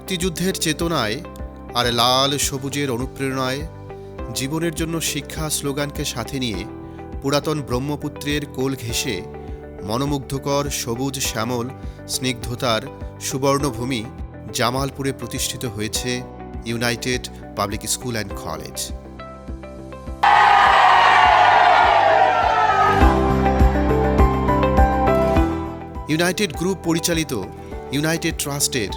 মুক্তিযুদ্ধের চেতনায় আর লাল সবুজের অনুপ্রেরণায় জীবনের জন্য শিক্ষা স্লোগানকে সাথে নিয়ে পুরাতন ব্রহ্মপুত্রের কোল ঘেঁষে মনোমুগ্ধকর সবুজ শ্যামল স্নিগ্ধতার সুবর্ণভূমি জামালপুরে প্রতিষ্ঠিত হয়েছে United Public School and College. United Group পরিচালিত ইউনাইটেড ট্রাস্টের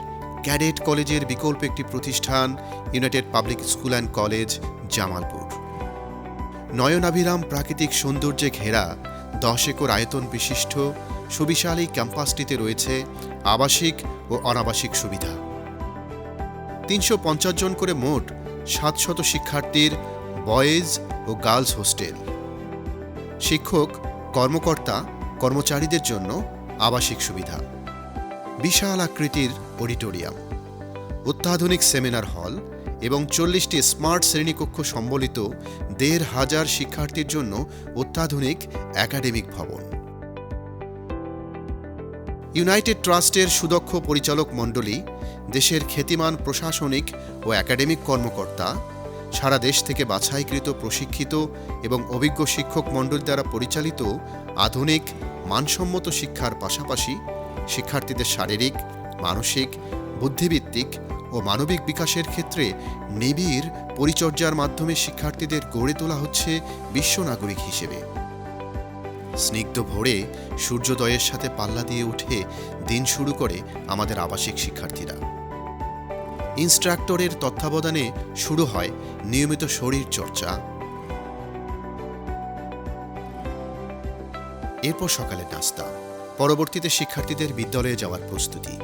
ক্যাডেট কলেজের বিকল্প একটি প্রতিষ্ঠান United Public School and College Jamalpur. নয়নাভিরাম প্রাকৃতিক সৌন্দর্যে ঘেরা 10 একর আয়তন বিশিষ্ট সুবিশাল এই ক্যাম্পাসটিতে রয়েছে আবাসিক ও অনাবাসিক সুবিধা। 350 জন করে মোট 700 শিক্ষার্থীর বয়েজ ও গার্লস হোস্টেল, শিক্ষক কর্মকর্তা কর্মচারীদের জন্য আবাসিক সুবিধা, বিশাল আকৃতির অডিটোরিয়াম, অত্যাধুনিক সেমিনার হল এবং 40টি স্মার্ট শ্রেণীকক্ষ সম্বলিত 1500 শিক্ষার্থীর জন্য অত্যাধুনিক একাডেমিক ভবন। ইউনাইটেড ট্রাস্টের সুদক্ষ পরিচালক মণ্ডলী, দেশের খ্যাতিমান প্রশাসনিক ও একাডেমিক কর্মকর্তা, সারা দেশ থেকে বাছাইকৃত প্রশিক্ষিত এবং অভিজ্ঞ শিক্ষক মণ্ডলী দ্বারা পরিচালিত আধুনিক মানসম্মত শিক্ষার পাশাপাশি শিক্ষার্থীদের শারীরিক, মানসিক, বুদ্ধিভিত্তিক ও মানবিক বিকাশের ক্ষেত্রে নিবিড় পরিচর্যার মাধ্যমে শিক্ষার্থীদের গড়ে তোলা হচ্ছে বিশ্ব নাগরিক হিসেবে। স্নিগ্ধ ভোরে সূর্যোদয়ের সাথে পাল্লা দিয়ে উঠে দিন শুরু করে আমাদের আবাসিক শিক্ষার্থীরা। ইনস্ট্রাক্টরের তত্ত্বাবধানে শুরু হয় নিয়মিত শরীর চর্চা। এরপর সকালে নাস্তা, পরবর্তীতে শিক্ষার্থীদের বিদ্যালয়ে যাওয়ার প্রস্তুতি।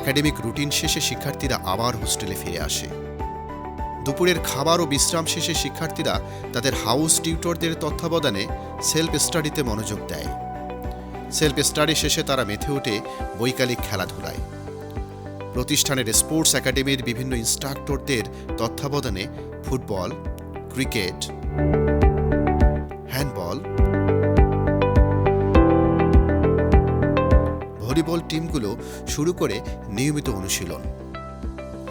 একাডেমিক রুটিন শেষে শিক্ষার্থীরা আবার হোস্টেলে ফিরে আসে। দুপুরের খাবার ও বিশ্রাম শেষে শিক্ষার্থীরা তাদের হাউস টিউটরদের তত্ত্বাবধানে সেলফ স্টাডিতে মনোযোগ দেয়। সেলফ স্টাডি শেষে তারা মেতে ওঠে বৈকালিক খেলাধুলায়। প্রতিষ্ঠানের স্পোর্টস একাডেমির বিভিন্ন ইনস্ট্রাক্টরদের তত্ত্বাবধানে ফুটবল, ক্রিকেট, হ্যান্ডবল, ভলিবল টিমগুলো শুরু করে নিয়মিত অনুশীলন।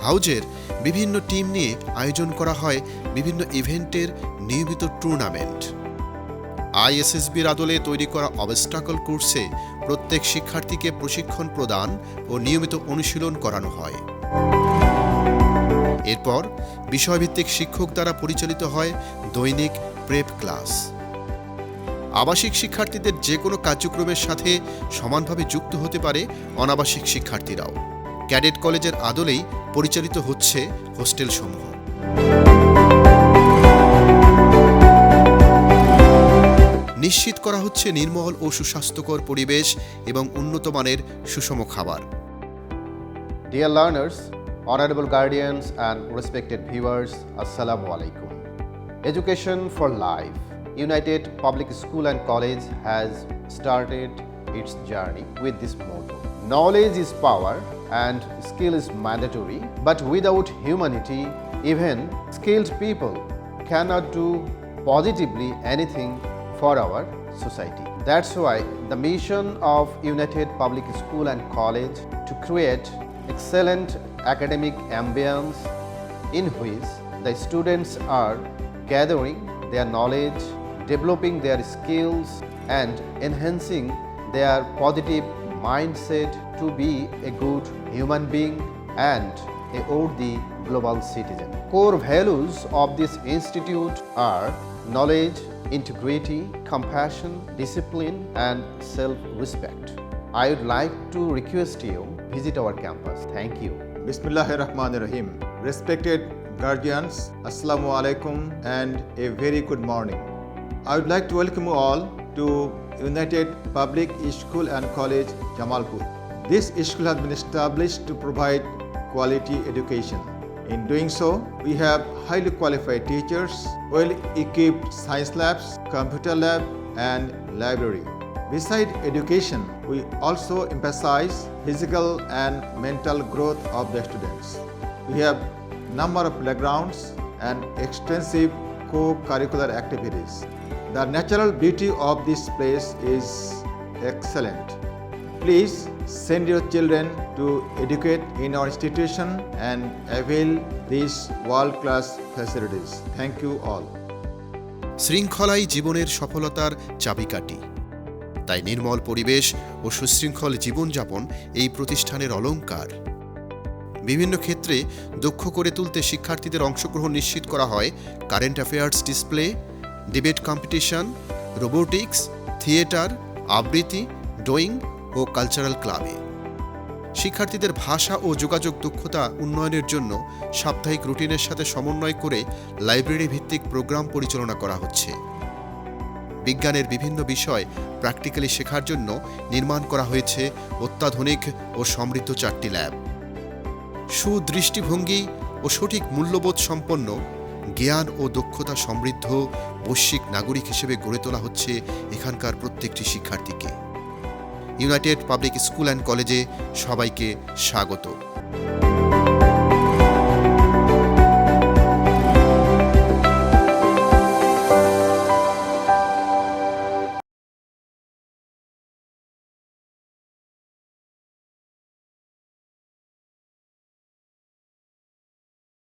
হাউজের বিভিন্ন টিম নিয়ে আয়োজন করা হয় বিভিন্ন ইভেন্টের নিয়মিত টুর্নামেন্ট। আইএসএসবির আদলে তৈরি করা অবস্টাকল কোর্সে প্রত্যেক শিক্ষার্থীকে প্রশিক্ষণ প্রদান ও নিয়মিত অনুশীলন করানো হয়। এরপর বিষয়ভিত্তিক শিক্ষক দ্বারা পরিচালিত হয় দৈনিক প্রেপ ক্লাস। আবাসিক শিক্ষার্থীদের যে কোনো কার্যক্রমের সাথে সমানভাবে যুক্ত হতে পারে অনাবাসিক শিক্ষার্থীরাও। ক্যাডেট কলেজের আদলেই পরিচালিত হচ্ছে হোস্টেল সমূহ। নিশ্চিত করা হচ্ছে নির্মল ও সুস্বাস্থ্যকর পরিবেশ এবং উন্নত মানের সুষম খাবার। Dear learners, honorable guardians and respected viewers, Assalamu alaikum. Education for life. United Public School and College has started its journey with this motto. Knowledge is power and skill is mandatory, but without humanity, even skilled people cannot do positively anything for our society. That's why the mission of United Public School and College to create excellent academic ambience in which the students are gathering their knowledge, developing their skills and enhancing their positive mindset to be a good human being and a worthy global citizen. Core values of this institute are knowledge, integrity, compassion, discipline and self-respect. I would like to request you visit our campus. Thank you. Bismillahirrahmanirrahim. Respected guardians, Assalamu alaikum and a very good morning. I would like to welcome you all to United Public School and College, Jamalpur. This school has been established to provide quality education. In doing so, we have highly qualified teachers, well-equipped science labs, computer lab, and library. Besides education, we also emphasize physical and mental growth of the students. We have number of playgrounds and extensive co-curricular activities. The natural beauty of this place is excellent. Please send your children to educate in our institution and avail these world-class facilities. Thank you all. শৃঙ্খলাই জীবনের সফলতার চাবিকাঠি। তাই নির্মল পরিবেশ ও সুশৃঙ্খল জীবনযাপন এই প্রতিষ্ঠানের অলংকার। বিভিন্ন ক্ষেত্রে দক্ষ করে তুলতে শিক্ষার্থীদের অংশগ্রহণ নিশ্চিত করা হয় current affairs display, debate competition, robotics, theatre, আবৃত্তি, ড্রয়িং ও কালচারাল ক্লাবে। শিক্ষার্থীদের ভাষা ও যোগাযোগ দক্ষতা উন্নয়নের জন্য সাপ্তাহিক রুটিনের সাথে সমন্বয় করে লাইব্রেরি ভিত্তিক প্রোগ্রাম পরিচালনা করা হচ্ছে। বিজ্ঞানের বিভিন্ন বিষয় প্র্যাকটিক্যালি শেখার জন্য নির্মাণ করা হয়েছে অত্যাধুনিক ও সমৃদ্ধ 4টি ল্যাব। সুদৃষ্টিভঙ্গি ও সঠিক মূল্যবোধ সম্পন্ন, জ্ঞান ও দক্ষতা সমৃদ্ধ বৈশ্বিক নাগরিক হিসেবে গড়ে তোলা হচ্ছে এখানকার প্রত্যেকটি শিক্ষার্থীকে। ইউনাইটেড পাবলিক স্কুল অ্যান্ড কলেজে সবাইকে স্বাগত।